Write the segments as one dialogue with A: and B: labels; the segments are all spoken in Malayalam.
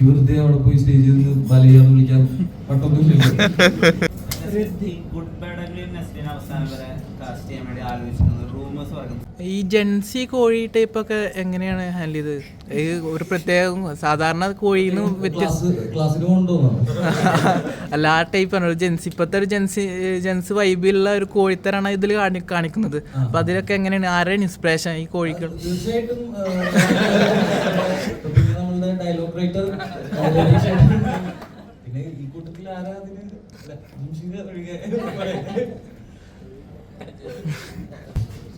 A: വെറുതെ അവിടെ പോയി സ്റ്റേജിൽ നിന്ന് വലയാന്ന് വിളിക്കാൻ പട്ടൊന്നുമില്ലല്ലോ.
B: ഈ ജെൻസി കോഴി ടൈപ്പ് ഒക്കെ എങ്ങനെയാണ് ഹാൻഡിൽ ചെയ്ത്? ഒരു പ്രത്യേകം സാധാരണ കോഴിന്ന് അല്ല, ആ ടൈപ്പാണ് ജെൻസി. ഇപ്പത്തെ ഒരു ജെൻസ് വൈബിലുള്ള ഒരു കോഴിത്തരാണ് ഇതിൽ കാണിക്കുന്നത്. അപ്പൊ അതിലൊക്കെ എങ്ങനെയാണ്, ആരാണ് ഇൻസ്പിറേഷൻ ഈ കോഴികൾ?
A: തീർച്ചയായിട്ടും ഡയലോഗ് റൈറ്റർ. പിന്നെ ഈ കൂട്ടത്തിൽ ആരാ അതിന്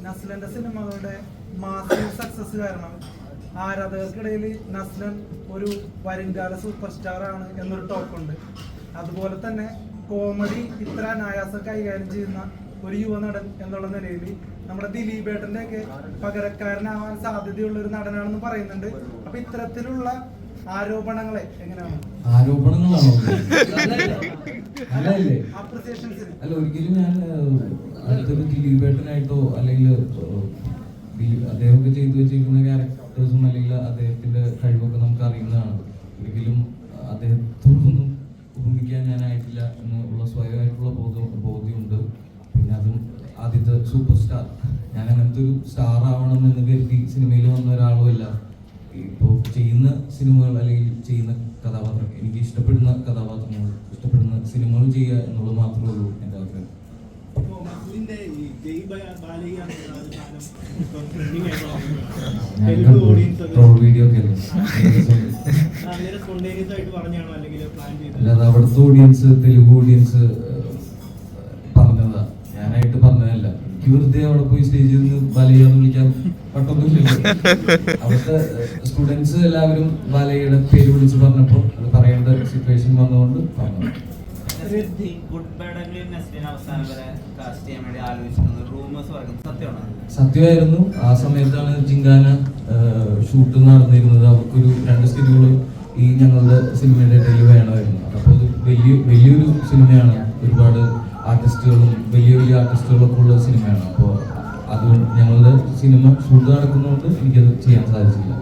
C: നസ്ലന്റെ സിനിമകളുടെ മാസീവ് സക്സസ് കാരണം ആരാധകർക്കിടയിൽ നസ്ലൻ ഒരു വരുംകാല സൂപ്പർ സ്റ്റാർ ആണ് എന്നൊരു ടോക്കുണ്ട്. അതുപോലെ തന്നെ കോമഡി ഇത്ര അനായാസം കൈകാര്യം ചെയ്യുന്ന ഒരു യുവനടൻ എന്നുള്ള നിലയിൽ നമ്മുടെ ദിലീപേട്ടന്റെ ഒക്കെ പകരക്കാരനാവാൻ സാധ്യതയുള്ള ഒരു നടനാണെന്ന് പറയുന്നുണ്ട്. അപ്പൊ ഇത്തരത്തിലുള്ള ആരോപണങ്ങളെ എങ്ങനെയാണ്?
A: ആരോപണങ്ങളാണോ? അല്ല, ഒരിക്കലും ഞാൻ അടുത്തൊരു ദിലീപേട്ടനായിട്ടോ അല്ലെങ്കിൽ അദ്ദേഹമൊക്കെ ചെയ്തു വെച്ചിരിക്കുന്ന ക്യാരക്ടേഴ്സും അല്ലെങ്കിൽ അദ്ദേഹത്തിന്റെ കഴിവൊക്കെ നമുക്ക് അറിയുന്നതാണ്. ഒരിക്കലും അദ്ദേഹത്തോടൊന്നും ഉപമിക്കാൻ ഞാനായിട്ടില്ല എന്നുള്ള സ്വയമായിട്ടുള്ള ബോധ്യമുണ്ട്. പിന്നെ അതും ആദ്യത്തെ സൂപ്പർ സ്റ്റാർ, ഞാൻ അങ്ങനത്തെ ഒരു സ്റ്റാർ ആവണം എന്ന് കരുതി സിനിമയിൽ വന്ന ഒരാളുമല്ല. ഇപ്പോൾ ചെയ്യുന്ന സിനിമകൾ അല്ലെങ്കിൽ ചെയ്യുന്ന കഥാപാത്രം, എനിക്ക് ഇഷ്ടപ്പെടുന്ന കഥാപാത്രങ്ങൾ, ഇഷ്ടപ്പെടുന്ന സിനിമകൾ ചെയ്യുക എന്നുള്ളത് മാത്രമേ ഉള്ളൂ എൻ്റെ ആഗ്രഹം. വീഡിയോ ഒക്കെ അല്ലാതെ അവിടുത്തെ ഓഡിയൻസ്, തെലുഗു ഓഡിയൻസ് പറഞ്ഞതാ, ഞാനായിട്ട് പറഞ്ഞതല്ല. എനിക്ക് വെറുതെ അവിടെ പോയി സ്റ്റേജിൽ നിന്ന് വലയാന്ന് വിളിക്കാൻ പട്ടൊന്നുമില്ലല്ലോ. അവിടുത്തെ സ്റ്റുഡൻസ് എല്ലാവരും വലയുടെ പേര് വിളിച്ച് പറഞ്ഞപ്പോൾ അത് പറയേണ്ട സിറ്റുവേഷൻ വന്നുകൊണ്ട് പറഞ്ഞു. സത്യമായിരുന്നു. ആ സമയത്താണ് ജിങ്കാന ഷൂട്ട് നടന്നിരുന്നത്. അവർക്കൊരു 2 സ്കെഡ്യൂള് ഈ ഞങ്ങളുടെ സിനിമയുടെ ഇടയിൽ വേണമായിരുന്നു. അപ്പോൾ അത് വലിയൊരു സിനിമയാണ്. ഒരുപാട് ആർട്ടിസ്റ്റുകളും വലിയ ആർട്ടിസ്റ്റുകളൊക്കെ ഉള്ള സിനിമയാണ്. അപ്പോൾ അതുകൊണ്ട് ഞങ്ങളുടെ സിനിമ ഷൂട്ട് നടക്കുന്നതുകൊണ്ട് എനിക്കത് ചെയ്യാൻ സാധിച്ചില്ല.